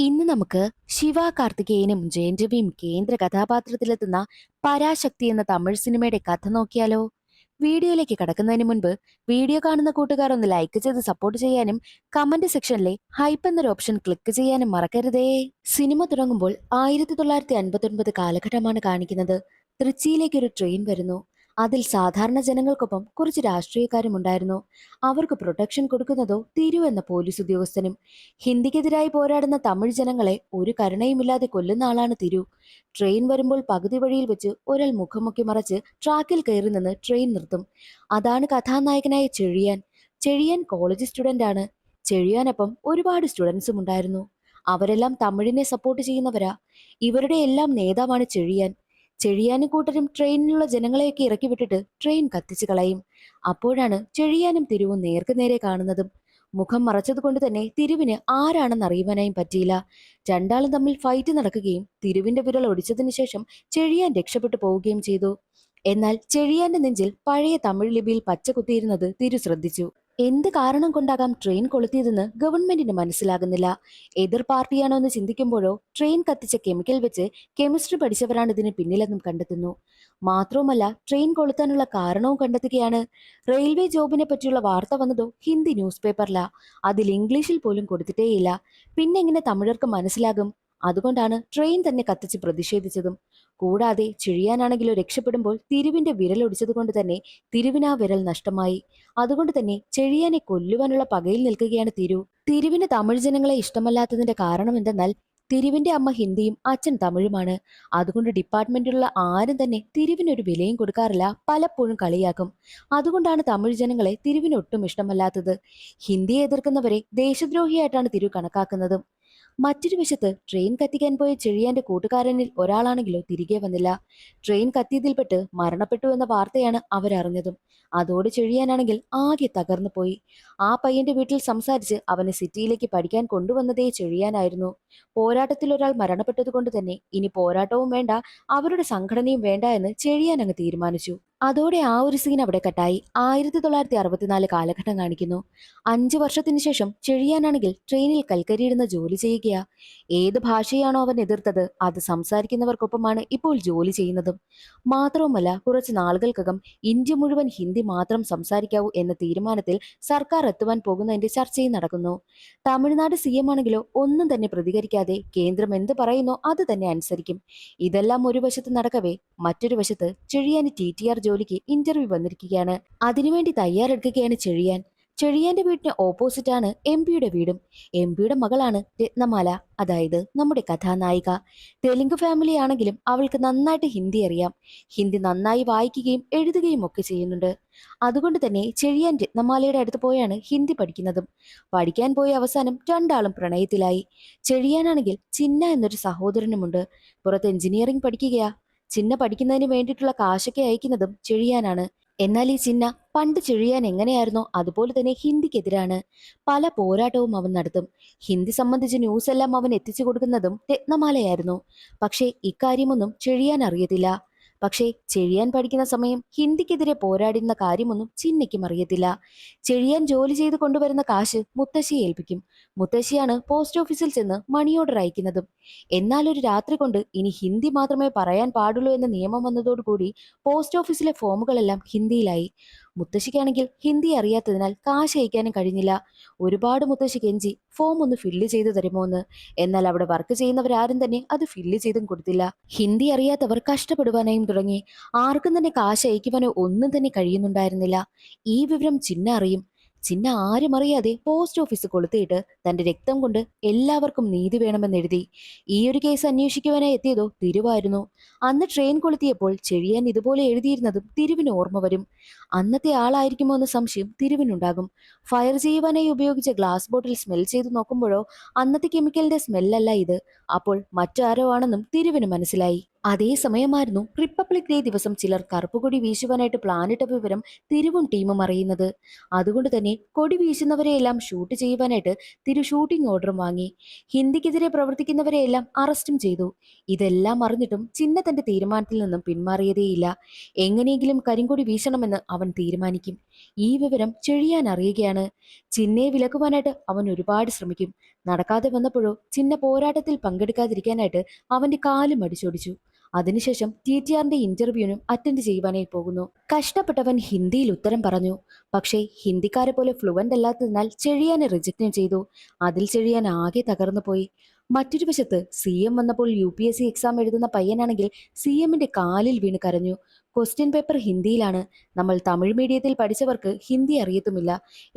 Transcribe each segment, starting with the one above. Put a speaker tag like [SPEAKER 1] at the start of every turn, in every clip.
[SPEAKER 1] ഇന്ന് നമുക്ക് ശിവ കാർത്തികേയനും ജയൻ രവിയും കേന്ദ്ര കഥാപാത്രത്തിലെത്തുന്ന പരാശക്തി എന്ന തമിഴ് സിനിമയുടെ കഥ നോക്കിയാലോ? വീഡിയോയിലേക്ക് കടക്കുന്നതിന് മുൻപ് വീഡിയോ കാണുന്ന കൂട്ടുകാർ ഒന്ന് ലൈക്ക് ചെയ്ത് സപ്പോർട്ട് ചെയ്യാനും കമന്റ് സെക്ഷനിലെ ഹൈപ്പ് എന്നൊരു ഓപ്ഷൻ ക്ലിക്ക് ചെയ്യാനും മറക്കരുതേ. സിനിമ തുടങ്ങുമ്പോൾ 1959 കാലഘട്ടമാണ് കാണിക്കുന്നത്. തൃച്ചിയിലേക്ക് ഒരു ട്രെയിൻ വരുന്നു. അതിൽ സാധാരണ ജനങ്ങൾക്കൊപ്പം കുറച്ച് രാഷ്ട്രീയക്കാരും ഉണ്ടായിരുന്നു. അവർക്ക് പ്രൊട്ടക്ഷൻ കൊടുക്കുന്നതോ തിരു എന്ന പോലീസ് ഉദ്യോഗസ്ഥനും. ഹിന്ദിക്കെതിരായി പോരാടുന്ന തമിഴ് ജനങ്ങളെ ഒരു കരുണയുമില്ലാതെ കൊല്ലുന്ന ആളാണ് തിരു. ട്രെയിൻ വരുമ്പോൾ പകുതി വഴിയിൽ വെച്ച് ഒരാൾ മുഖമൊക്കെ മറച്ച് ട്രാക്കിൽ കയറി നിന്ന് ട്രെയിൻ നിർത്തും. അതാണ് കഥാനായകനായ ചെഴിയാൻ. ചെഴിയാൻ കോളേജ് സ്റ്റുഡന്റ് ആണ്. ചെഴിയാനൊപ്പം ഒരുപാട് സ്റ്റുഡൻസും ഉണ്ടായിരുന്നു. അവരെല്ലാം തമിഴിനെ സപ്പോർട്ട് ചെയ്യുന്നവരാ. ഇവരുടെ എല്ലാം നേതാവാണ് ചെഴിയാൻ. ചെഴിയാനും കൂട്ടരും ട്രെയിനിലുള്ള ജനങ്ങളെയൊക്കെ ഇറക്കി വിട്ടിട്ട് ട്രെയിൻ കത്തിച്ചു കളയും. അപ്പോഴാണ് ചെഴിയാനും തിരുവും നേർക്കുനേരെ കാണുന്നതും. മുഖം മറച്ചതുകൊണ്ട് തന്നെ തിരുവിന് ആരാണെന്ന് അറിയുവാനായും പറ്റിയില്ല. രണ്ടാളും തമ്മിൽ ഫൈറ്റ് നടക്കുകയും തിരുവിന്റെ വിരൽ ഒടിച്ചതിനു ശേഷം ചെഴിയാൻ രക്ഷപ്പെട്ടു പോവുകയും ചെയ്തു. എന്നാൽ ചെഴിയാന്റെ നെഞ്ചിൽ പഴയ തമിഴ് ലിപിയിൽ പച്ച കുത്തിയിരുന്നത് തിരു ശ്രദ്ധിച്ചു. എന്ത് കാരണം കൊണ്ടാകാം ട്രെയിൻ കൊളുത്തിയതെന്ന് ഗവൺമെന്റിന് മനസ്സിലാകുന്നില്ല. എതിർ പാർട്ടിയാണോ എന്ന് ചിന്തിക്കുമ്പോഴോ ട്രെയിൻ കത്തിച്ച കെമിക്കൽ വെച്ച് കെമിസ്ട്രി പഠിച്ചവരാണ് ഇതിന് പിന്നിലെന്നും കണ്ടെത്തുന്നു. മാത്രവുമല്ല, ട്രെയിൻ കൊളുത്താനുള്ള കാരണവും കണ്ടെത്തുകയാണ്. റെയിൽവേ ജോബിനെ പറ്റിയുള്ള വാർത്ത വന്നതോ ഹിന്ദി ന്യൂസ് പേപ്പറിലാ. അതിൽ ഇംഗ്ലീഷിൽ പോലും കൊടുത്തിട്ടേയില്ല. പിന്നെങ്ങനെ തമിഴർക്ക് മനസ്സിലാകും? അതുകൊണ്ടാണ് ട്രെയിൻ തന്നെ കത്തിച്ച് പ്രതിഷേധിച്ചതും. കൂടാതെ ചെഴിയാനാണെങ്കിലോ രക്ഷപ്പെടുമ്പോൾ തിരുവിന്റെ വിരലൊടിച്ചത് കൊണ്ട് തന്നെ തിരുവിന് ആ വിരൽ നഷ്ടമായി. അതുകൊണ്ട് തന്നെ ചെഴിയാനെ കൊല്ലുവാനുള്ള പകയിൽ നിൽക്കുകയാണ് തിരു. തിരുവിന് തമിഴ് ജനങ്ങളെ ഇഷ്ടമല്ലാത്തതിന്റെ കാരണം എന്തെന്നാൽ തിരുവിന്റെ അമ്മ ഹിന്ദിയും അച്ഛൻ തമിഴുമാണ്. അതുകൊണ്ട് ഡിപ്പാർട്ട്മെന്റിലുള്ള ആരും തന്നെ തിരുവിനൊരു വിലയും കൊടുക്കാറില്ല, പലപ്പോഴും കളിയാക്കും. അതുകൊണ്ടാണ് തമിഴ് ജനങ്ങളെ തിരുവിന് ഒട്ടും ഇഷ്ടമല്ലാത്തത്. ഹിന്ദിയെ എതിർക്കുന്നവരെ ദേശദ്രോഹിയായിട്ടാണ് തിരു കണക്കാക്കുന്നത്. മറ്റൊരു വശത്ത് ട്രെയിൻ കത്തിക്കാൻ പോയ ചെഴിയാന്റെ കൂട്ടുകാരനിൽ ഒരാളാണെങ്കിലോ തിരികെ വന്നില്ല. ട്രെയിൻ കത്തിയതിൽപ്പെട്ട് മരണപ്പെട്ടു എന്ന വാർത്തയാണ് അവരറിഞ്ഞതും. അതോടെ ചെഴിയാനാണെങ്കിൽ ആകെ തകർന്നു പോയി. ആ പയ്യന്റെ വീട്ടിൽ സംസാരിച്ച് അവനെ സിറ്റിയിലേക്ക് പഠിക്കാൻ കൊണ്ടുവന്നതേ ചെഴിയാനായിരുന്നു. പോരാട്ടത്തിൽ ഒരാൾ മരണപ്പെട്ടത് കൊണ്ട് തന്നെ ഇനി പോരാട്ടവും വേണ്ട, അവരുടെ സംഘടനയും വേണ്ട എന്ന് ചെഴിയാൻ അങ്ങ് തീരുമാനിച്ചു. അതോടെ ആ ഒരു സീൻ അവിടെ കട്ടായി. 1964 കാലഘട്ടം കാണിക്കുന്നു. 5 വർഷത്തിന് ശേഷം ചെഴിയാനാണെങ്കിൽ ട്രെയിനിൽ കൽക്കരിയിടുന്ന ജോലി ചെയ്യുകയാ. ഏത് ഭാഷയാണോ അവൻ എതിർത്തത് അത് സംസാരിക്കുന്നവർക്കൊപ്പമാണ് ഇപ്പോൾ ജോലി ചെയ്യുന്നതും. മാത്രവുമല്ല, കുറച്ച് നാളുകൾക്കകം ഇന്ത്യ മുഴുവൻ ഹിന്ദി മാത്രം സംസാരിക്കാവൂ എന്ന തീരുമാനത്തിൽ സർക്കാർ എത്തുവാൻ പോകുന്നതിന്റെ ചർച്ചയും നടക്കുന്നു. തമിഴ്നാട് CM ആണെങ്കിലോ ഒന്നും തന്നെ പ്രതികരിക്കാതെ കേന്ദ്രം എന്ത് പറയുന്നോ അത് തന്നെ അനുസരിക്കും. ഇതെല്ലാം ഒരു വശത്ത് നടക്കവേ മറ്റൊരു വശത്ത് ചെഴിയാന് TTR ജോലിക്ക് ഇന്റർവ്യൂ വന്നിരിക്കുകയാണ്. അതിനുവേണ്ടി തയ്യാറെടുക്കുകയാണ് ചെഴിയാൻ. ചെഴിയാന്റെ വീടിന് ഓപ്പോസിറ്റ് ആണ് MP യുടെ വീടും. MP യുടെ മകളാണ് രത്നമാല, അതായത് നമ്മുടെ കഥാനായിക. തെലുങ്ക് ഫാമിലി ആണെങ്കിലും അവൾക്ക് നന്നായിട്ട് ഹിന്ദി അറിയാം. ഹിന്ദി നന്നായി വായിക്കുകയും എഴുതുകയും ഒക്കെ ചെയ്യുന്നുണ്ട്. അതുകൊണ്ട് തന്നെ ചെഴിയാൻ രത്നമാലയുടെ അടുത്ത് പോയാണ് ഹിന്ദി പഠിക്കുന്നതും. പഠിക്കാൻ പോയ അവസാനം രണ്ടാളും പ്രണയത്തിലായി. ചെഴിയാനാണെങ്കിൽ ചിന്ന എന്നൊരു സഹോദരനുമുണ്ട്. പുറത്ത് എഞ്ചിനീയറിംഗ് പഠിക്കുകയാ. ചിന്ന പഠിക്കുന്നതിന് വേണ്ടിയിട്ടുള്ള കാശൊക്കെ അയക്കുന്നതും ചെഴിയാനാണ്. എന്നാൽ ഈ ചിന്ന പണ്ട് ചെഴിയാൻ എങ്ങനെയായിരുന്നോ അതുപോലെ തന്നെ ഹിന്ദിക്കെതിരാണ്. പല പോരാട്ടവും അവൻ നടത്തും. ഹിന്ദി സംബന്ധിച്ച ന്യൂസ് എല്ലാം അവൻ എത്തിച്ചു കൊടുക്കുന്നതും രത്നമാലയായിരുന്നു. പക്ഷേ ഇക്കാര്യമൊന്നും ചെഴിയാൻ അറിയത്തില്ല. പക്ഷേ ചെഴിയാൻ പഠിക്കുന്ന സമയം ഹിന്ദിക്കെതിരെ പോരാടുന്ന കാര്യമൊന്നും ചിന്നയ്ക്കും അറിയത്തില്ല. ചെഴിയാൻ ജോലി ചെയ്ത് കൊണ്ടുവരുന്ന കാശ് മുത്തശ്ശിയെ ഏൽപ്പിക്കും. മുത്തശ്ശിയാണ് പോസ്റ്റ് ഓഫീസിൽ ചെന്ന് മണി ഓർഡർ അയക്കുന്നതും. എന്നാൽ ഒരു രാത്രി കൊണ്ട് ഇനി ഹിന്ദി മാത്രമേ പറയാൻ പാടുള്ളൂ എന്ന നിയമം വന്നതോടുകൂടി പോസ്റ്റ് ഓഫീസിലെ ഫോമുകളെല്ലാം ഹിന്ദിയിലായി. മുത്തശ്ശിക്കാണെങ്കിൽ ഹിന്ദി അറിയാത്തതിനാൽ കാശ് അയക്കാനും കഴിഞ്ഞില്ല. ഒരുപാട് മുത്തശ്ശി കെഞ്ചി ഫോം ഒന്ന് ഫില്ല് ചെയ്ത് തരുമോ എന്ന്. എന്നാൽ അവിടെ വർക്ക് ചെയ്യുന്നവരാരും തന്നെ അത് ഫില്ല് ചെയ്തും കൊടുത്തില്ല. ഹിന്ദി അറിയാത്തവർ കഷ്ടപ്പെടുവാനായും തുടങ്ങി. ആർക്കും തന്നെ കാശ് അയക്കുവാനോ ഒന്നും തന്നെ കഴിയുന്നുണ്ടായിരുന്നില്ല. ഈ വിവരം ചിന്ന അറിയും. ചിന്ന ആരും അറിയാതെ പോസ്റ്റ് ഓഫീസ് കൊളുത്തിയിട്ട് തന്റെ രക്തം കൊണ്ട് എല്ലാവർക്കും നീതി വേണമെന്നെഴുതി. ഈ ഒരു കേസ് അന്വേഷിക്കുവാനായി എത്തിയതോ തിരുവായിരുന്നു. അന്ന് ട്രെയിൻ കൊളുത്തിയപ്പോൾ ചെഴിയാൻ ഇതുപോലെ എഴുതിയിരുന്നതും തിരുവിന് ഓർമ്മ വരും. അന്നത്തെ ആളായിരിക്കുമോ എന്ന സംശയം തിരുവിനുണ്ടാകും. ഫയർ ചെയ്യുവാനായി ഉപയോഗിച്ച ഗ്ലാസ് ബോട്ടിൽ സ്മെൽ ചെയ്ത് നോക്കുമ്പോഴോ അന്നത്തെ കെമിക്കലിന്റെ സ്മെല്ലല്ല ഇത്. അപ്പോൾ മറ്റാരോ ആണെന്നും തിരുവിന് മനസ്സിലായി. അതേസമയമായിരുന്നു റിപ്പബ്ലിക് ഡേ ദിവസം ചിലർ കറുപ്പുകൊടി വീശുവാനായിട്ട് പ്ലാനിട്ട വിവരം തിരുവും ടീമും അറിയുന്നത്. അതുകൊണ്ട് തന്നെ കൊടി വീശുന്നവരെയെല്ലാം ഷൂട്ട് ചെയ്യുവാനായിട്ട് തിരു ഷൂട്ടിംഗ് ഓർഡറും വാങ്ങി. ഹിന്ദിക്കെതിരെ പ്രവർത്തിക്കുന്നവരെയെല്ലാം അറസ്റ്റും ചെയ്തു. ഇതെല്ലാം അറിഞ്ഞിട്ടും ചിന്ന തന്റെ തീരുമാനത്തിൽ നിന്നും പിന്മാറിയതേയില്ല. എങ്ങനെയെങ്കിലും കരിങ്കൊടി വീശണമെന്ന് അവൻ തീരുമാനിക്കും. ഈ വിവരം ചെഴിയാൻ അറിയുകയാണ്. ചിന്നയെ വിലക്കുവാനായിട്ട് അവൻ ഒരുപാട് ശ്രമിക്കും. നടക്കാതെ വന്നപ്പോഴോ ചിന്ന പോരാട്ടത്തിൽ പങ്കെടുക്കാതിരിക്കാനായിട്ട് അവന്റെ കാലും അടിച്ചൊടിച്ചു. അതിനുശേഷം TTRന്റെ ഇന്റർവ്യൂവിനും അറ്റൻഡ് ചെയ്യുവാനായി പോകുന്നു. കഷ്ടപ്പെട്ടവൻ ഹിന്ദിയിൽ ഉത്തരം പറഞ്ഞു. പക്ഷേ ഹിന്ദിക്കാരെ പോലെ ഫ്ലുവന്റ് അല്ലാത്തതിനാൽ ചെഴിയാനെ റിജക്റ്റും ചെയ്തു. അതിൽ ചെഴിയാൻ ആകെ തകർന്നു പോയി. മറ്റൊരു വശത്ത് CM വന്നപ്പോൾ UPSC എക്സാം എഴുതുന്ന പയ്യനാണെങ്കിൽ CMന്റെ കാലിൽ വീണ് കരഞ്ഞു. ക്വസ്റ്റ്യൻ പേപ്പർ ഹിന്ദിയിലാണ്. നമ്മൾ തമിഴ് മീഡിയത്തിൽ പഠിച്ചവർക്ക് ഹിന്ദി അറിയത്തുമില്ല.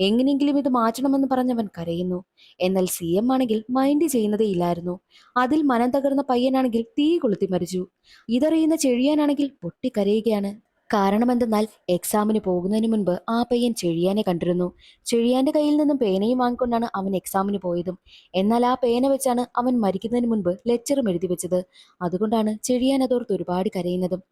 [SPEAKER 1] എങ്ങനെയെങ്കിലും ഇത് മാറ്റണമെന്ന് പറഞ്ഞവൻ കരയുന്നു. എന്നാൽ CM ആണെങ്കിൽ മൈൻഡ് ചെയ്യുന്നതേ ഇല്ലായിരുന്നു. അതിൽ മനം തകർന്ന പയ്യനാണെങ്കിൽ തീ കൊളുത്തി മരിച്ചു. ഇതറിയുന്ന ചെഴിയാനാണെങ്കിൽ പൊട്ടിക്കരയുകയാണ്. കാരണം എന്തെന്നാൽ എക്സാമിന് പോകുന്നതിന് മുൻപ് ആ പയ്യൻ ചെഴിയാനെ കണ്ടിരുന്നു. ചെഴിയാന്റെ കയ്യിൽ നിന്നും പേനയും വാങ്ങിക്കൊണ്ടാണ് അവൻ എക്സാമിന് പോയതും. എന്നാൽ ആ പേന വെച്ചാണ് അവൻ മരിക്കുന്നതിന് മുൻപ് ലെക്ചറും എഴുതി വെച്ചത്. അതുകൊണ്ടാണ് ചെഴിയാൻ അതോർത്ത് ഒരുപാട് കരയുന്നതും.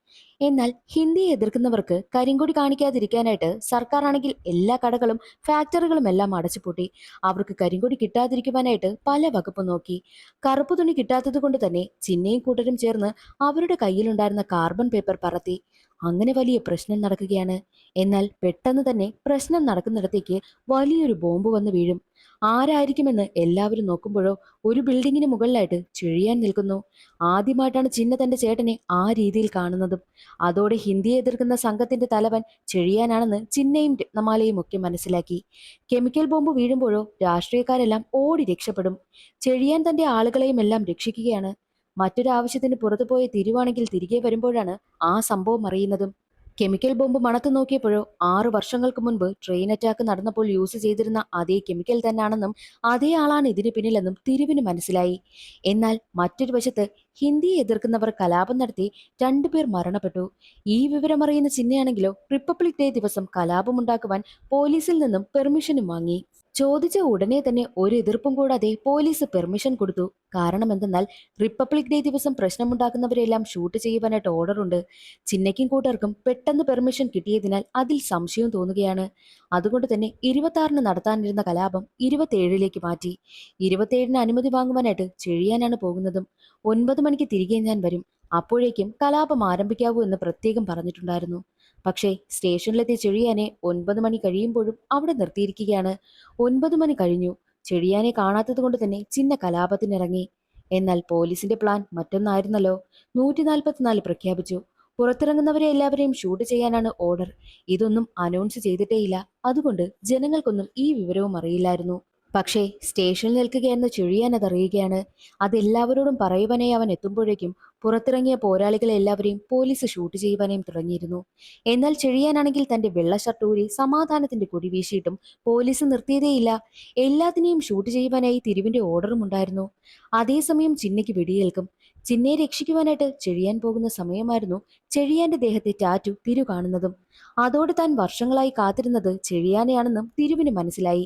[SPEAKER 1] എന്നാൽ ഹിന്ദിയെ എതിർക്കുന്നവർക്ക് കരിങ്കൊടി കാണിക്കാതിരിക്കാനായിട്ട് സർക്കാർ ആണെങ്കിൽ എല്ലാ കടകളും ഫാക്ടറികളും എല്ലാം അടച്ചുപൂട്ടി. അവർക്ക് കരിങ്കൊടി കിട്ടാതിരിക്കുവാനായിട്ട് പല വകുപ്പ് നോക്കി. കറുപ്പ് തുണി കിട്ടാത്തത് കൊണ്ട് തന്നെ ചിന്നയും കൂട്ടരും ചേർന്ന് അവരുടെ കയ്യിലുണ്ടായിരുന്ന കാർബൺ പേപ്പർ പറത്തി. അങ്ങനെ വലിയ പ്രശ്നം നടക്കുകയാണ്. എന്നാൽ പെട്ടെന്ന് തന്നെ പ്രശ്നം നടക്കുന്നിടത്തേക്ക് വലിയൊരു ബോംബ് വന്ന് വീഴും. ആരായിരിക്കുമെന്ന് എല്ലാവരും നോക്കുമ്പോഴോ ഒരു ബിൽഡിങ്ങിന് മുകളിലായിട്ട് ചെഴിയാൻ നിൽക്കുന്നു. ആദ്യമായിട്ടാണ് ചിന്ന തന്റെ ചേട്ടനെ ആ രീതിയിൽ കാണുന്നതും. അതോടെ ഹിന്ദിയെ എതിർക്കുന്ന സംഘത്തിന്റെ തലവൻ ചെഴിയാനാണെന്ന് ചിന്നയും രത്നമാലയും ഒക്കെ മനസ്സിലാക്കി. കെമിക്കൽ ബോംബ് വീഴുമ്പോഴോ രാഷ്ട്രീയക്കാരെല്ലാം ഓടി രക്ഷപ്പെടും. ചെഴിയാൻ തന്റെ ആളുകളെയും എല്ലാം രക്ഷിക്കുകയാണ്. മറ്റൊരാവശ്യത്തിന് പുറത്തുപോയ തിരുവാണെങ്കിൽ തിരികെ വരുമ്പോഴാണ് ആ സംഭവം അറിയുന്നതും. കെമിക്കൽ ബോംബ് മണത്തു നോക്കിയപ്പോഴോ 6 വർഷങ്ങൾക്ക് മുൻപ് ട്രെയിൻ അറ്റാക്ക് നടന്നപ്പോൾ യൂസ് ചെയ്തിരുന്ന അതേ കെമിക്കൽ തന്നെയാണെന്നും അതേ ആളാണ് ഇതിന് പിന്നിലെന്നും തിരുവിന് മനസ്സിലായി. എന്നാൽ മറ്റൊരു വശത്ത് ഹിന്ദിയെ എതിർക്കുന്നവർ കലാപം നടത്തി 2 പേർ മരണപ്പെട്ടു. ഈ വിവരമറിയുന്ന ചിന്നയാണെങ്കിലോ റിപ്പബ്ലിക് ഡേ ദിവസം കലാപമുണ്ടാക്കുവാൻ പോലീസിൽ നിന്നും പെർമിഷനും വാങ്ങി. ചോദിച്ച ഉടനെ തന്നെ ഒരു എതിർപ്പും കൂടാതെ പോലീസ് പെർമിഷൻ കൊടുത്തു. കാരണം എന്തെന്നാൽ റിപ്പബ്ലിക് ഡേ ദിവസം പ്രശ്നമുണ്ടാക്കുന്നവരെല്ലാം ഷൂട്ട് ചെയ്യുവാനായിട്ട് ഓർഡറുണ്ട്. ചിന്നയ്ക്കും കൂട്ടർക്കും പെട്ടെന്ന് പെർമിഷൻ കിട്ടിയതിനാൽ അതിൽ സംശയവും തോന്നുകയാണ്. അതുകൊണ്ട് തന്നെ 26-ന് നടത്താനിരുന്ന കലാപം 27-ലേക്ക് മാറ്റി. 27-ന് അനുമതി വാങ്ങുവാനായിട്ട് ചെഴിയാനാണ് പോകുന്നതും. 9 മണിക്ക് തിരികെ ഞാൻ വരും. അപ്പോഴേക്കും കലാപം ആരംഭിക്കാവൂ എന്ന് പ്രത്യേകം പറഞ്ഞിട്ടുണ്ടായിരുന്നു. പക്ഷേ സ്റ്റേഷനിലെത്തിയ ചെഴിയാനെ 9 മണി കഴിയുമ്പോഴും അവിടെ നിർത്തിയിരിക്കുകയാണ്. 9 മണി കഴിഞ്ഞു. ചെഴിയാനെ കാണാത്തത് കൊണ്ട് തന്നെ ചിന്ന കലാപത്തിനിറങ്ങി. എന്നാൽ പോലീസിന്റെ പ്ലാൻ മറ്റൊന്നായിരുന്നല്ലോ. 144 പ്രഖ്യാപിച്ചു. പുറത്തിറങ്ങുന്നവരെ എല്ലാവരെയും ഷൂട്ട് ചെയ്യാനാണ് ഓർഡർ. ഇതൊന്നും അനൗൺസ് ചെയ്തിട്ടേയില്ല. അതുകൊണ്ട് ജനങ്ങൾക്കൊന്നും ഈ വിവരവും അറിയില്ലായിരുന്നു. പക്ഷേ സ്റ്റേഷനിൽ നിൽക്കുകയെന്ന് ചെഴിയാൻ അതറിയുകയാണ്. അതെല്ലാവരോടും പറയുവാനായി അവൻ എത്തുമ്പോഴേക്കും പുറത്തിറങ്ങിയ പോരാളികളെ എല്ലാവരെയും പോലീസ് ഷൂട്ട് ചെയ്യുവാനും തുടങ്ങിയിരുന്നു. എന്നാൽ ചെഴിയാനാണെങ്കിൽ തന്റെ വെള്ള ഷർട്ട് ഊരി സമാധാനത്തിന്റെ കൊടി വീശിയിട്ടും പോലീസ് നിർത്തിയതേയില്ല. എല്ലാത്തിനെയും ഷൂട്ട് ചെയ്യുവാനായി തിരുവിന്റെ ഓർഡറും ഉണ്ടായിരുന്നു. അതേസമയം ചിന്നയ്ക്ക് വെടിയേൽക്കും. ചിന്നയെ രക്ഷിക്കുവാനായിട്ട് ചെഴിയാൻ പോകുന്ന സമയമായിരുന്നു ചെഴിയാന്റെ ദേഹത്തെ ടാറ്റു തിരു കാണുന്നതും. അതോടെ താൻ വർഷങ്ങളായി കാത്തിരുന്നത് ചെഴിയാനെയാണെന്നും തിരുവിന് മനസ്സിലായി.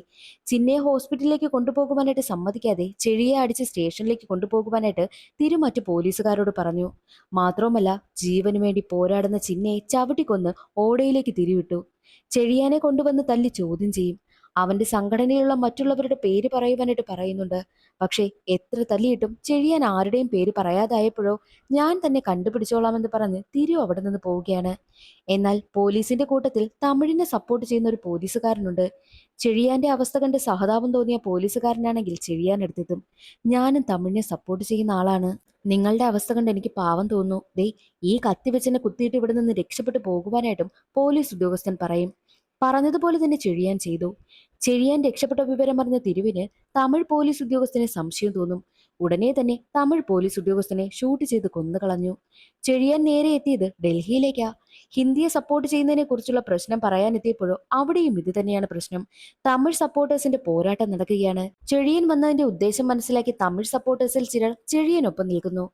[SPEAKER 1] ചിന്നയെ ഹോസ്പിറ്റലിലേക്ക് കൊണ്ടുപോകുവാനായിട്ട് സമ്മതിക്കാതെ ചെഴിയെ അടിച്ച് സ്റ്റേഷനിലേക്ക് കൊണ്ടുപോകുവാനായിട്ട് തിരു മറ്റു പോലീസുകാരോട് പറഞ്ഞു. മാത്രവുമല്ല ജീവനു വേണ്ടി പോരാടുന്ന ചിന്നയെ ചവിട്ടിക്കൊന്ന് ഓടയിലേക്ക് തിരിവിട്ടു. ചെഴിയാനെ കൊണ്ടുവന്ന് തല്ലി ചോദ്യം ചെയ്യും. അവന്റെ സംഘടനയിലുള്ള മറ്റുള്ളവരുടെ പേര് പറയുവാനായിട്ട് പറയുന്നുണ്ട്. പക്ഷേ എത്ര തല്ലിയിട്ടും ചെഴിയാൻ ആരുടെയും പേര് പറയാതായപ്പോഴോ ഞാൻ തന്നെ കണ്ടുപിടിച്ചോളാമെന്ന് പറഞ്ഞ് തിരു അവിടെ നിന്ന് പോവുകയാണ്. എന്നാൽ പോലീസിന്റെ കൂട്ടത്തിൽ തമിഴിനെ സപ്പോർട്ട് ചെയ്യുന്ന ഒരു പോലീസുകാരനുണ്ട്. ചെഴിയാന്റെ അവസ്ഥ കണ്ട് സഹതാപം തോന്നിയ പോലീസുകാരനാണെങ്കിൽ ചെഴിയാൻ എടുത്തെത്തും. ഞാനും തമിഴിനെ സപ്പോർട്ട് ചെയ്യുന്ന ആളാണ്. നിങ്ങളുടെ അവസ്ഥ കണ്ട് എനിക്ക് പാവം തോന്നുന്നു. ദേ ഈ കത്തി വെച്ചെന്നെ കുത്തിയിട്ട് ഇവിടെ നിന്ന് രക്ഷപ്പെട്ടു പോകുവാനായിട്ടും പോലീസ് ഉദ്യോഗസ്ഥൻ പറയും. പറഞ്ഞതുപോലെ തന്നെ ചെഴിയാൻ ചെയ്തു. ചെഴിയാൻ രക്ഷപ്പെട്ട വിവരം അറിഞ്ഞ തിരുവിന് തമിഴ് പോലീസ് ഉദ്യോഗസ്ഥനെ സംശയം തോന്നും. ഉടനെ തന്നെ തമിഴ് പോലീസ് ഉദ്യോഗസ്ഥനെ ഷൂട്ട് ചെയ്ത് കൊന്നുകളഞ്ഞു. ചെഴിയാൻ നേരെ എത്തിയത് ഡൽഹിയിലേക്കാ. ഹിന്ദിയെ സപ്പോർട്ട് ചെയ്യുന്നതിനെ കുറിച്ചുള്ള പ്രശ്നം പറയാനെത്തിയപ്പോഴോ അവിടെയും ഇത് തന്നെയാണ് പ്രശ്നം. തമിഴ് സപ്പോർട്ടേഴ്സിന്റെ പോരാട്ടം നടക്കുകയാണ്. ചെഴിയൻ വന്നതിന്റെ ഉദ്ദേശം മനസ്സിലാക്കി തമിഴ് സപ്പോർട്ടേഴ്സിൽ ചിലർ ചെഴിയനൊപ്പം നിൽക്കുന്നു.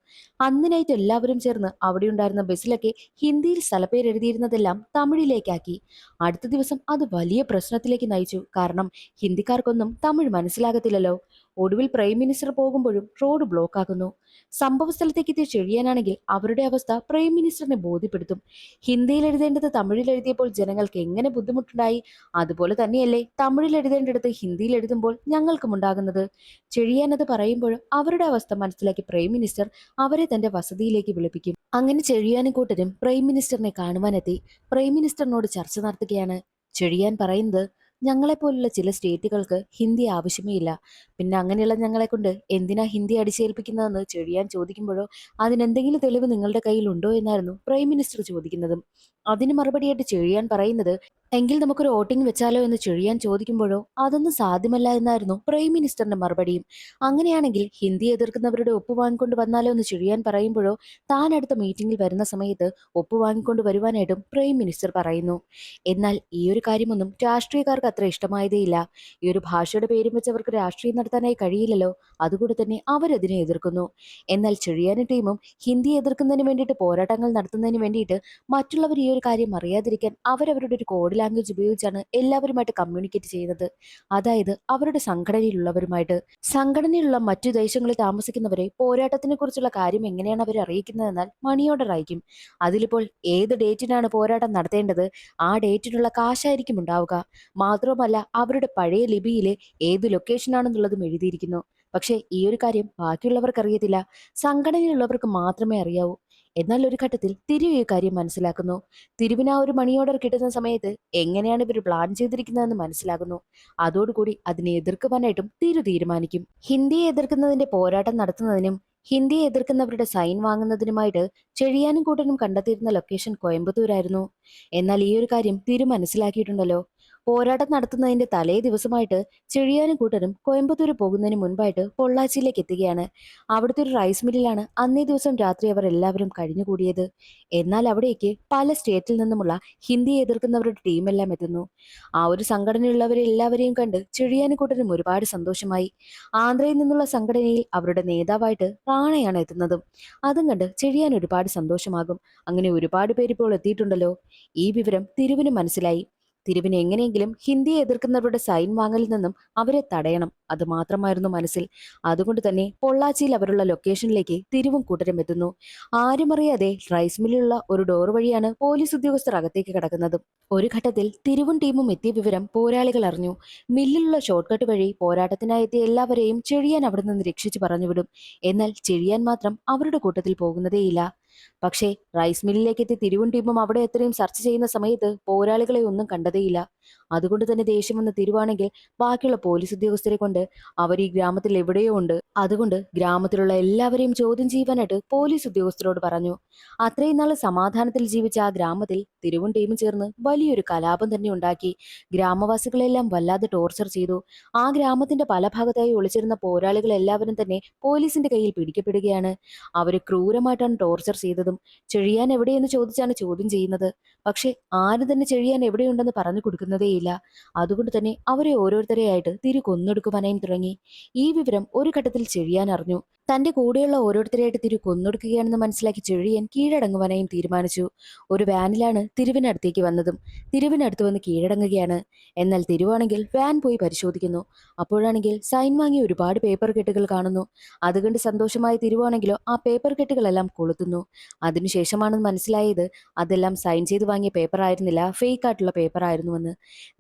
[SPEAKER 1] അന്ന് നൈറ്റ് എല്ലാവരും ചേർന്ന് അവിടെയുണ്ടായിരുന്ന ബസ്സിലൊക്കെ ഹിന്ദിയിൽ സ്ഥലപ്പേര് എഴുതിയിരുന്നതെല്ലാം തമിഴിലേക്കാക്കി. അടുത്ത ദിവസം അത് വലിയ പ്രശ്നത്തിലേക്ക് നയിച്ചു. കാരണം ഹിന്ദിക്കാർക്കൊന്നും തമിഴ് മനസ്സിലാകത്തില്ലല്ലോ. ഒടുവിൽ പ്രൈം മിനിസ്റ്റർ പോകുമ്പോഴും റോഡ് ബ്ലോക്ക് ആക്കുന്നു. സംഭവ സ്ഥലത്തേക്ക് എത്തിയ ചെഴിയാനാണെങ്കിൽ അവരുടെ അവസ്ഥ പ്രൈം മിനിസ്റ്ററിനെ ബോധ്യപ്പെടുത്തും. ഹിന്ദിയിൽ എഴുതേണ്ടത് തമിഴിൽ എഴുതിയപ്പോൾ ജനങ്ങൾക്ക് എങ്ങനെ ബുദ്ധിമുട്ടുണ്ടായി, അതുപോലെ തന്നെയല്ലേ തമിഴിൽ എഴുതേണ്ടിടത്ത് ഹിന്ദിയിൽ എഴുതുമ്പോൾ ഞങ്ങൾക്കും ഉണ്ടാകുന്നത്. ചെഴിയാൻ അത് പറയുമ്പോൾ അവരുടെ അവസ്ഥ മനസ്സിലാക്കി പ്രൈം മിനിസ്റ്റർ അവരെ തന്റെ വസതിയിലേക്ക് വിളിപ്പിക്കും. അങ്ങനെ ചെഴിയാനും കൂട്ടരും പ്രൈം മിനിസ്റ്ററിനെ കാണുവാനെത്തി പ്രൈം മിനിസ്റ്ററിനോട് ചർച്ച നടത്തുകയാണ്. ചെഴിയാൻ പറയുന്നത്, ഞങ്ങളെപ്പോലുള്ള ചില സ്റ്റേറ്റുകൾക്ക് ഹിന്ദി ആവശ്യമേ ഇല്ല, പിന്നെ അങ്ങനെയുള്ള ഞങ്ങളെ കൊണ്ട് എന്തിനാ ഹിന്ദി അടിച്ചേൽപ്പിക്കുന്നതെന്ന് ചെഴിയാൻ ചോദിക്കുമ്പോഴോ അതിനെന്തെങ്കിലും തെളിവ് നിങ്ങളുടെ കയ്യിൽ ഉണ്ടോ എന്നായിരുന്നു പ്രൈം മിനിസ്റ്റർ ചോദിക്കുന്നതും. അതിന് മറുപടിയായിട്ട് ചെഴിയാൻ പറയുന്നത്, എങ്കിൽ നമുക്കൊരു വോട്ടിംഗ് വെച്ചാലോ എന്ന് ചെഴിയാൻ ചോദിക്കുമ്പോഴോ അതൊന്നും സാധ്യമല്ല എന്നായിരുന്നു പ്രൈം മിനിസ്റ്ററിന്റെ മറുപടിയും. അങ്ങനെയാണെങ്കിൽ ഹിന്ദി എതിർക്കുന്നവരുടെ ഒപ്പ് വാങ്ങിക്കൊണ്ട് വന്നാലോ എന്ന് ചെഴിയാൻ പറയുമ്പോഴോ താൻ അടുത്ത മീറ്റിംഗിൽ വരുന്ന സമയത്ത് ഒപ്പ് വാങ്ങിക്കൊണ്ട് വരുവാനായിട്ടും പ്രൈം മിനിസ്റ്റർ പറയുന്നു. എന്നാൽ ഈ ഒരു കാര്യമൊന്നും രാഷ്ട്രീയക്കാർക്ക് അത്ര ഇഷ്ടമായതേയില്ല. ഈ ഒരു ഭാഷയുടെ പേരും വെച്ച് അവർക്ക് രാഷ്ട്രീയം നടത്താനായി കഴിയില്ലല്ലോ, അതുകൊണ്ട് തന്നെ അവരതിനെ എതിർക്കുന്നു. എന്നാൽ ചെഴിയാനും ടീമും ഹിന്ദി എതിർക്കുന്നതിന് വേണ്ടിയിട്ട് പോരാട്ടങ്ങൾ നടത്തുന്നതിന് വേണ്ടിയിട്ട് മറ്റുള്ളവർ ഈ ഒരു കാര്യം അറിയാതിരിക്കാൻ അവരവരുടെ ഒരു കോഡ് ലാംഗ്വേജ് ഉപയോഗിച്ചാണ് എല്ലാവരുമായിട്ട് കമ്മ്യൂണിക്കേറ്റ് ചെയ്യുന്നത്. അതായത് അവരുടെ സംഘടനയിലുള്ളവരുമായിട്ട്. സംഘടനയിലുള്ള മറ്റു ദേശങ്ങളിൽ താമസിക്കുന്നവരെ പോരാട്ടത്തിനെ കുറിച്ചുള്ള കാര്യം എങ്ങനെയാണ് അവർ അറിയിക്കുന്നതെന്നാൽ മണി ഓർഡർ അയക്കും. അതിലിപ്പോൾ ഏത് ഡേറ്റിനാണ് പോരാട്ടം നടത്തേണ്ടത് ആ ഡേറ്റിനുള്ള കാശായിരിക്കും ഉണ്ടാവുക. മാത്രമല്ല അവരുടെ പഴയ ലിപിയിലെ ഏത് ലൊക്കേഷനാണെന്നുള്ളതും എഴുതിയിരിക്കുന്നു. പക്ഷേ ഈ ഒരു കാര്യം ബാക്കിയുള്ളവർക്ക് അറിയത്തില്ല, സംഘടനയിലുള്ളവർക്ക് മാത്രമേ അറിയാവൂ. എന്നാൽ ഒരു ഘട്ടത്തിൽ തിരു ഈ കാര്യം മനസ്സിലാക്കുന്നു. തിരുവിന് ആ ഒരു മണി ഓർഡർ കിട്ടുന്ന സമയത്ത് എങ്ങനെയാണ് ഇവർ പ്ലാൻ ചെയ്തിരിക്കുന്നതെന്ന് മനസ്സിലാകുന്നു. അതോടുകൂടി അതിനെ എതിർക്കുവാനായിട്ടും തിരു തീരുമാനിക്കും. ഹിന്ദിയെ എതിർക്കുന്നതിന്റെ പോരാട്ടം നടത്തുന്നതിനും ഹിന്ദിയെ എതിർക്കുന്നവരുടെ സൈൻ വാങ്ങുന്നതിനുമായിട്ട് ചെഴിയാനും കൂട്ടനും കണ്ടെത്തിയിരുന്ന ലൊക്കേഷൻ കോയമ്പത്തൂരായിരുന്നു. എന്നാൽ ഈ ഒരു കാര്യം തിരു മനസ്സിലാക്കിയിട്ടുണ്ടല്ലോ. പോരാട്ടം നടത്തുന്നതിന്റെ തലേ ദിവസമായിട്ട് ചെഴിയാനും കൂട്ടരും കോയമ്പത്തൂർ പോകുന്നതിന് മുൻപായിട്ട് പൊള്ളാച്ചിയിലേക്ക് എത്തുകയാണ്. അവിടുത്തെ ഒരു റൈസ് മില്ലിലാണ് അന്നേ ദിവസം രാത്രി അവർ എല്ലാവരും കഴിഞ്ഞുകൂടിയത്. എന്നാൽ അവിടേക്ക് പല സ്റ്റേറ്റിൽ നിന്നുമുള്ള ഹിന്ദിയെ എതിർക്കുന്നവരുടെ ടീമെല്ലാം എത്തുന്നു. ആ ഒരു സംഘടനയുള്ളവരെ എല്ലാവരെയും കണ്ട് ചെഴിയാനും കൂട്ടരും ഒരുപാട് സന്തോഷമായി. ആന്ധ്രയിൽ നിന്നുള്ള സംഘടനയിൽ അവരുടെ നേതാവായിട്ട് റാണയാണ് എത്തുന്നതും. അതും കണ്ട് ചെഴിയാൻ ഒരുപാട് സന്തോഷമാകും. അങ്ങനെ ഒരുപാട് പേര് ഇപ്പോൾ എത്തിയിട്ടുണ്ടല്ലോ. ഈ വിവരം തിരുവിന് മനസ്സിലായി. തിരുവിന് എങ്ങനെയെങ്കിലും ഹിന്ദിയെ എതിർക്കുന്നവരുടെ സൈൻ വാങ്ങലിൽ നിന്നും അവരെ തടയണം, അത് മാത്രമായിരുന്നു മനസ്സിൽ. അതുകൊണ്ട് തന്നെ പൊള്ളാച്ചിയിൽ അവരുള്ള ലൊക്കേഷനിലേക്ക് തിരുവും കൂട്ടരും എത്തുന്നു. ആരും അറിയാതെ റൈസ് മില്ലിലുള്ള ഒരു ഡോർ വഴിയാണ് പോലീസ് ഉദ്യോഗസ്ഥർ അകത്തേക്ക് കടക്കുന്നത്. ഒരു ഘട്ടത്തിൽ തിരുവും ടീമും എത്തിയ വിവരം പോരാളികൾ അറിഞ്ഞു. മില്ലിലുള്ള ഷോർട്ട് കട്ട് വഴി പോരാട്ടത്തിനായി എത്തിയ എല്ലാവരെയും ചെഴിയാൻ അവിടെ നിന്ന് രക്ഷിച്ചു പറഞ്ഞുവിടും. എന്നാൽ ചെഴിയാൻ മാത്രം അവരുടെ കൂട്ടത്തിൽ പോകുന്നതേയില്ല. പക്ഷേ റൈസ് മില്ലിലേക്ക് എത്തി തിരുവും ടീമും അവിടെ എത്രയും സെർച്ച് ചെയ്യുന്ന സമയത്ത് പോരാളികളെ ഒന്നും കണ്ടതേയില്ല. അതുകൊണ്ട് തന്നെ ദേഷ്യം വന്ന തിരുവാണെങ്കിൽ ബാക്കിയുള്ള പോലീസ് ഉദ്യോഗസ്ഥരെ കൊണ്ട് അവർ ഈ ഗ്രാമത്തിൽ എവിടെയോ ഉണ്ട്, അതുകൊണ്ട് ഗ്രാമത്തിലുള്ള എല്ലാവരെയും ചോദ്യം ചെയ്യുവാനായിട്ട് പോലീസ് ഉദ്യോഗസ്ഥരോട് പറഞ്ഞു. അത്രയും നാൾ സമാധാനത്തിൽ ജീവിച്ച ആ ഗ്രാമത്തിൽ തിരുവും ടീമും ചേർന്ന് വലിയൊരു കലാപം തന്നെ ഉണ്ടാക്കി. ഗ്രാമവാസികളെല്ലാം വല്ലാതെ ടോർച്ചർ ചെയ്തു. ആ ഗ്രാമത്തിന്റെ പല ഭാഗത്തായി ഒളിച്ചിരുന്ന പോരാളികൾ എല്ലാവരും തന്നെ പോലീസിന്റെ കയ്യിൽ പിടിക്കപ്പെടുകയാണ്. അവരെ ക്രൂരമായിട്ടാണ് ടോർച്ചർ ചെയ്തതും. ചെഴിയാൻ എവിടെയെന്ന് ചോദിച്ചാണ് ചോദ്യം ചെയ്യുന്നത്. പക്ഷെ ആരും തന്നെ ചെഴിയാൻ എവിടെയുണ്ടെന്ന് പറഞ്ഞു കൊടുക്കുന്നതേയില്ല. അതുകൊണ്ട് തന്നെ അവരെ ഓരോരുത്തരെയായിട്ട് തിരി കൊന്നൊടുക്കുവാനായും തുടങ്ങി. ഈ വിവരം ഒരു ഘട്ടത്തിൽ ചെഴിയാൻ അറിഞ്ഞു. തന്റെ കൂടെയുള്ള ഓരോരുത്തരെയായിട്ട് തിരു കൊന്നൊടുക്കുകയാണെന്ന് മനസ്സിലാക്കി ചെഴിയൻ കീഴടങ്ങുവാനായും തീരുമാനിച്ചു. ഒരു വാനിലാണ് തിരുവിനടുത്തേക്ക് വന്നതും. തിരുവിനടുത്ത് വന്ന് കീഴടങ്ങുകയാണ്. എന്നാൽ തിരുവാണെങ്കിൽ വാൻ പോയി പരിശോധിക്കുന്നു. അപ്പോഴാണെങ്കിൽ സൈൻ വാങ്ങിയ ഒരുപാട് പേപ്പർ കെട്ടുകൾ കാണുന്നു. അതുകൊണ്ട് സന്തോഷമായ തിരുവാണെങ്കിലോ ആ പേപ്പർ കെട്ടുകളെല്ലാം കൊളുത്തുന്നു. അതിനുശേഷമാണ് മനസ്സിലായത് അതെല്ലാം സൈൻ ചെയ്ത് വാങ്ങിയ പേപ്പർ ആയിരുന്നില്ല, ഫേക്ക് ആയിട്ടുള്ള പേപ്പർ ആയിരുന്നുവെന്ന്.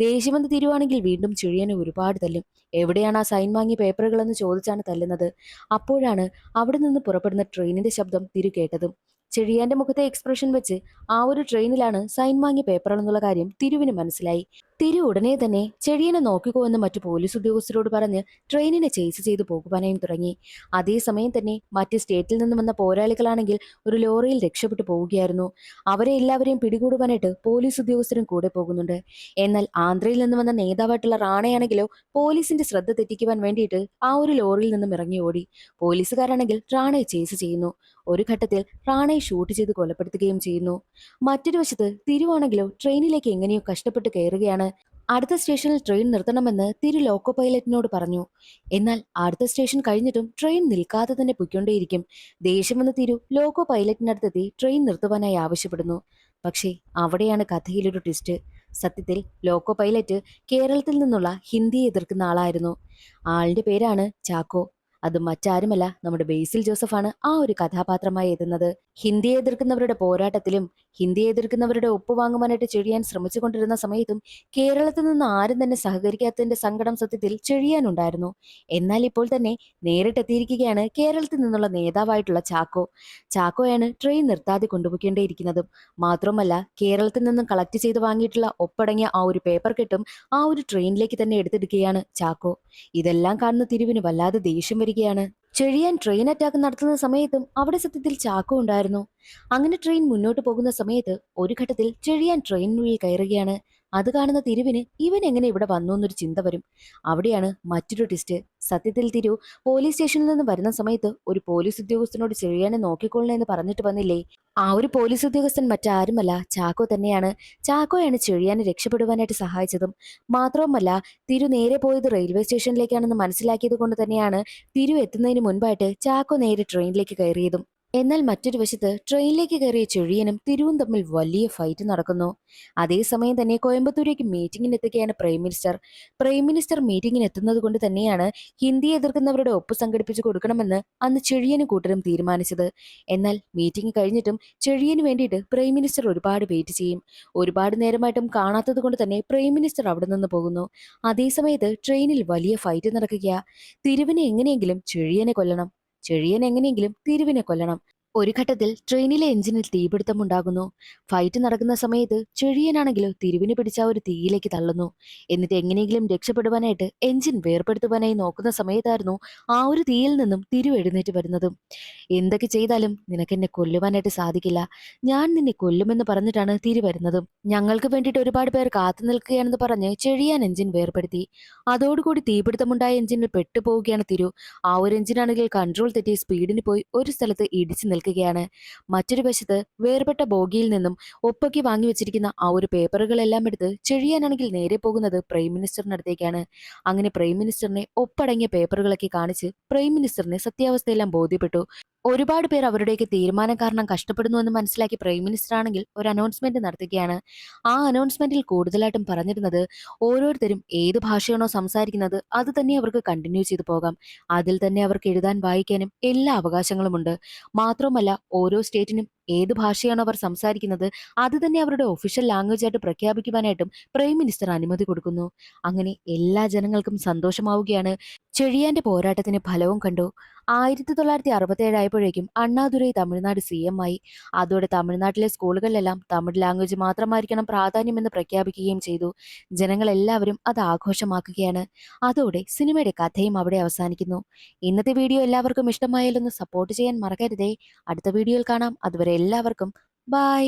[SPEAKER 1] ദേഷ്യം വന്ന് തിരുവാണെങ്കിൽ വീണ്ടും ചെഴിയനെ ഒരുപാട് തല്ലും. എവിടെയാണ് ആ സൈൻ വാങ്ങിയ പേപ്പറുകളെന്ന് ചോദിച്ചാണ് തല്ലുന്നത്. അപ്പോഴാണ് അവിടെ നിന്ന് പുറപ്പെടുന്ന ട്രെയിനിന്റെ ശബ്ദം തിരു കേട്ടതും. ചെഴിയാന്റെ മുഖത്തെ എക്സ്പ്രഷൻ വെച്ച് ആ ഒരു ട്രെയിനിലാണ് സൈൻ വാങ്ങിയ പേപ്പർ എന്നുള്ള കാര്യം തിരുവിന് മനസ്സിലായി. തിരു ഉടനെ തന്നെ ചെഴിയനെ നോക്കിക്കോ എന്ന് മറ്റു പോലീസ് ഉദ്യോഗസ്ഥരോട് പറഞ്ഞ് ട്രെയിനിനെ ചേസ് ചെയ്തു പോകുവാനായും തുടങ്ങി. അതേസമയം തന്നെ മറ്റ് സ്റ്റേറ്റിൽ നിന്ന് വന്ന പോരാളികളാണെങ്കിൽ ഒരു ലോറിയിൽ രക്ഷപ്പെട്ടു പോവുകയായിരുന്നു. അവരെ എല്ലാവരെയും പിടികൂടുവാനായിട്ട് പോലീസ് ഉദ്യോഗസ്ഥരും കൂടെ പോകുന്നുണ്ട്. എന്നാൽ ആന്ധ്രയിൽ നിന്ന് വന്ന നേതാവായിട്ടുള്ള റാണയാണെങ്കിലോ പോലീസിന്റെ ശ്രദ്ധ തെറ്റിക്കുവാൻ വേണ്ടിയിട്ട് ആ ഒരു ലോറിയിൽ നിന്നും ഇറങ്ങി ഓടി. പോലീസുകാരാണെങ്കിൽ റാണയെ ചേസ് ചെയ്യുന്നു. ഒരു ഘട്ടത്തിൽ റാണയെ ഷൂട്ട് ചെയ്ത് കൊലപ്പെടുത്തുകയും ചെയ്യുന്നു. മറ്റൊരു വശത്ത് തിരുവാണെങ്കിലോ ട്രെയിനിലേക്ക് എങ്ങനെയോ കഷ്ടപ്പെട്ട് കയറുകയാണ്. അടുത്ത സ്റ്റേഷനിൽ ട്രെയിൻ നിർത്തണമെന്ന് തിരു ലോക്കോ പൈലറ്റിനോട് പറഞ്ഞു. എന്നാൽ അടുത്ത സ്റ്റേഷൻ കഴിഞ്ഞിട്ടും ട്രെയിൻ നിൽക്കാതെ തന്നെ പൊയ്ക്കൊണ്ടേയിരിക്കും. ദേഷ്യം വന്ന തിരു ലോക്കോ പൈലറ്റിനടുത്തെത്തി ട്രെയിൻ നിർത്തുവാനായി ആവശ്യപ്പെടുന്നു. പക്ഷേ അവിടെയാണ് കഥയിലൊരു ട്വിസ്റ്റ്. സത്യത്തിൽ ലോക്കോ പൈലറ്റ് കേരളത്തിൽ നിന്നുള്ള ഹിന്ദിയെ എതിർക്കുന്ന ആളായിരുന്നു. ആളിന്റെ പേരാണ് ചാക്കോ. അത് മറ്റാരുമല്ല, നമ്മുടെ ബേസിൽ ജോസഫാണ് ആ ഒരു കഥാപാത്രമായി എത്തുന്നത്. ഹിന്ദിയെ എതിർക്കുന്നവരുടെ പോരാട്ടത്തിലും ഹിന്ദിയെ എതിർക്കുന്നവരുടെ ഒപ്പുവാങ്ങുവാനായിട്ട് ചെഴിയാൻ ശ്രമിച്ചുകൊണ്ടിരുന്ന സമയത്തും കേരളത്തിൽ നിന്ന് ആരും തന്നെ സഹകരിക്കാത്തതിന്റെ സങ്കടം സത്യത്തിൽ ചെഴിയാനുണ്ടായിരുന്നു. എന്നാൽ ഇപ്പോൾ തന്നെ നേരിട്ടെത്തിയിരിക്കുകയാണ് കേരളത്തിൽ നിന്നുള്ള നേതാവായിട്ടുള്ള ചാക്കോ. ചാക്കോയാണ് ട്രെയിൻ നിർത്താതെ കൊണ്ടുപോയിക്കൊണ്ടേയിരിക്കുന്നതും. മാത്രമല്ല, കേരളത്തിൽ നിന്നും കളക്ട് ചെയ്ത് വാങ്ങിയിട്ടുള്ള ഒപ്പടങ്ങിയ ആ ഒരു പേപ്പർ കെട്ടും ആ ഒരു ട്രെയിനിലേക്ക് തന്നെ എടുത്തെടുക്കുകയാണ് ചാക്കോ. ഇതെല്ലാം കാണുന്ന തിരുവിന് വല്ലാതെ ദേഷ്യം വരികയാണ്. ചെഴിയാൻ ട്രെയിൻ അറ്റാക്ക് നടത്തുന്ന സമയത്തും അവിടെ സത്യത്തിൽ ചാക്കോ ഉണ്ടായിരുന്നു. അങ്ങനെ ട്രെയിൻ മുന്നോട്ട് പോകുന്ന സമയത്ത് ഒരു ഘട്ടത്തിൽ ചെഴിയാൻ ട്രെയിനിനുള്ളിൽ കയറുകയാണ്. അത് കാണുന്ന തിരുവിന് ഇവൻ എങ്ങനെ ഇവിടെ വന്നു എന്നൊരു ചിന്ത വരും. അവിടെയാണ് മറ്റൊരു ട്വിസ്റ്റ്. സത്യത്തിൽ തിരു പോലീസ് സ്റ്റേഷനിൽ നിന്ന് വരുന്ന സമയത്ത് ഒരു പോലീസ് ഉദ്യോഗസ്ഥനോട് ചെഴിയാനെ നോക്കിക്കൊള്ളണം എന്ന് പറഞ്ഞിട്ട് വന്നില്ലേ? ആ ഒരു പോലീസ് ഉദ്യോഗസ്ഥൻ മറ്റാരുമല്ല, ചാക്കോ തന്നെയാണ്. ചാക്കോയാണ് ചെഴിയാനെ രക്ഷപ്പെടുവാനായിട്ട് സഹായിച്ചതും. മാത്രവുമല്ല, തിരു നേരെ പോയത് റെയിൽവേ സ്റ്റേഷനിലേക്കാണെന്ന് മനസ്സിലാക്കിയത് കൊണ്ട് തന്നെയാണ് തിരു എത്തുന്നതിന് മുൻപായിട്ട് ചാക്കോ നേരെ ട്രെയിനിലേക്ക് കയറിയതും. എന്നാൽ മറ്റൊരു വശത്ത് ട്രെയിനിലേക്ക് കയറിയ ചെഴിയനും തിരുവും തമ്മിൽ വലിയ ഫൈറ്റ് നടക്കുന്നു. അതേസമയം തന്നെ കോയമ്പത്തൂരേക്ക് മീറ്റിംഗിന് എത്തുകയാണ് പ്രൈം മിനിസ്റ്റർ. പ്രൈം മിനിസ്റ്റർ മീറ്റിംഗിന് എത്തുന്നത് കൊണ്ട് തന്നെയാണ് ഹിന്ദിയെ എതിർക്കുന്നവരുടെ ഒപ്പ് സംഘടിപ്പിച്ചു കൊടുക്കണമെന്ന് അന്ന് ചെഴിയനും കൂട്ടരും തീരുമാനിച്ചത്. എന്നാൽ മീറ്റിംഗ് കഴിഞ്ഞിട്ടും ചെഴിയന് വേണ്ടിയിട്ട് പ്രൈം മിനിസ്റ്റർ ഒരുപാട് വെയിറ്റ് ചെയ്യും. ഒരുപാട് നേരമായിട്ടും കാണാത്തത് കൊണ്ട് തന്നെ പ്രൈം മിനിസ്റ്റർ അവിടെ നിന്ന് പോകുന്നു. അതേസമയത്ത് ട്രെയിനിൽ വലിയ ഫൈറ്റ് നടക്കുകയാ. തിരുവിനെ എങ്ങനെയെങ്കിലും ചെഴിയനെ കൊല്ലണം, ചെഴിയൻ എങ്ങനെയെങ്കിലും തിരുവിനെ കൊല്ലണം. ഒരു ഘട്ടത്തിൽ ട്രെയിനിലെ എഞ്ചിനിൽ തീപിടുത്തമുണ്ടാകുന്നു. ഫൈറ്റ് നടക്കുന്ന സമയത്ത് ചെഴിയനാണെങ്കിൽ തിരുവിനെ പിടിച്ച ആ ഒരു തീയിലേക്ക് തള്ളുന്നു. എന്നിട്ട് എങ്ങനെയെങ്കിലും രക്ഷപ്പെടുവാനായിട്ട് എഞ്ചിൻ വേർപെടുത്തുവാനായി നോക്കുന്ന സമയത്തായിരുന്നു ആ ഒരു തീയിൽ നിന്നും തിരു എഴുന്നേറ്റ് വരുന്നതും. എന്തൊക്കെ ചെയ്താലും നിനക്ക് എന്നെ കൊല്ലുവാനായിട്ട് സാധിക്കില്ല, ഞാൻ നിന്നെ കൊല്ലുമെന്ന് പറഞ്ഞിട്ടാണ് തിരു വരുന്നതും. ഞങ്ങൾക്ക് വേണ്ടിയിട്ട് ഒരുപാട് പേർ കാത്തു നിൽക്കുകയാണെന്ന് പറഞ്ഞ് ചെഴിയാൻ എഞ്ചിൻ വേർപെടുത്തി. അതോടുകൂടി തീപിടുത്തമുണ്ടായ എഞ്ചിനിൽ പെട്ടുപോവുകയാണ് തിരു. ആ ഒരു എഞ്ചിനാണെങ്കിൽ കൺട്രോൾ തെറ്റി സ്പീഡിന് പോയി ഒരു സ്ഥലത്ത് ഇടിച്ചു നിൽക്കുകയാണ്. മറ്റൊരു വശത്ത് വേർപെട്ട ബോഗിയിൽ നിന്നും ഒപ്പൊക്കെ വാങ്ങി വെച്ചിരിക്കുന്ന ആ ഒരു പേപ്പറുകളെല്ലാം എടുത്ത് ചെഴിയാനാണെങ്കിൽ നേരെ പോകുന്നത് പ്രൈം മിനിസ്റ്ററിനടുത്തേക്കാണ്. അങ്ങനെ പ്രൈം മിനിസ്റ്ററിനെ ഒപ്പടങ്ങിയ പേപ്പറുകളൊക്കെ കാണിച്ച് പ്രൈം മിനിസ്റ്ററിനെ സത്യാവസ്ഥയെല്ലാം ബോധ്യപ്പെട്ടു. ഒരുപാട് പേർ അവരുടെയൊക്കെ തീരുമാനം കാരണം കഷ്ടപ്പെടുന്നു എന്ന് മനസ്സിലാക്കി പ്രൈം മിനിസ്റ്റർ ആണെങ്കിൽ ഒരു അനൗൺസ്മെന്റ് നടത്തുകയാണ്. ആ അനൗൺസ്മെന്റിൽ കൂടുതലായിട്ടും പറഞ്ഞിരുന്നത് ഓരോരുത്തരും ഏത് ഭാഷയാണോ സംസാരിക്കുന്നത് അത് തന്നെ അവർക്ക് കണ്ടിന്യൂ ചെയ്തു പോകാം. അതിൽ തന്നെ അവർക്ക് എഴുതാൻ വായിക്കാനും എല്ലാ അവകാശങ്ങളുമുണ്ട്. മാത്രമല്ല, ഓരോ സ്റ്റേറ്റിനും ഏത് ഭാഷയാണോ അവർ സംസാരിക്കുന്നത് അത് തന്നെ അവരുടെ ഒഫീഷ്യൽ ലാംഗ്വേജ് ആയിട്ട് പ്രഖ്യാപിക്കുവാനായിട്ടും പ്രൈം മിനിസ്റ്റർ അനുമതി കൊടുക്കുന്നു. അങ്ങനെ എല്ലാ ജനങ്ങൾക്കും സന്തോഷമാവുകയാണ്. ചെഴിയാന്റെ പോരാട്ടത്തിന് ഫലവും കണ്ടു. 1967 ആയപ്പോഴേക്കും അണ്ണാദുരൈ തമിഴ്നാട് CM ആയി. അതോടെ തമിഴ്നാട്ടിലെ സ്കൂളുകളിലെല്ലാം തമിഴ് ലാംഗ്വേജ് മാത്രമായിരിക്കണം പ്രാധാന്യമെന്ന് പ്രഖ്യാപിക്കുകയും ചെയ്തു. ജനങ്ങളെല്ലാവരും അത് ആഘോഷമാക്കുകയാണ്. അതോടെ സിനിമയുടെ കഥയും അവിടെ അവസാനിക്കുന്നു. ഇന്നത്തെ വീഡിയോ എല്ലാവർക്കും ഇഷ്ടമായാലൊന്ന് സപ്പോർട്ട് ചെയ്യാൻ മറക്കരുതേ. അടുത്ത വീഡിയോയിൽ കാണാം. അതുവരെ എല്ലാവർക്കും ബൈ.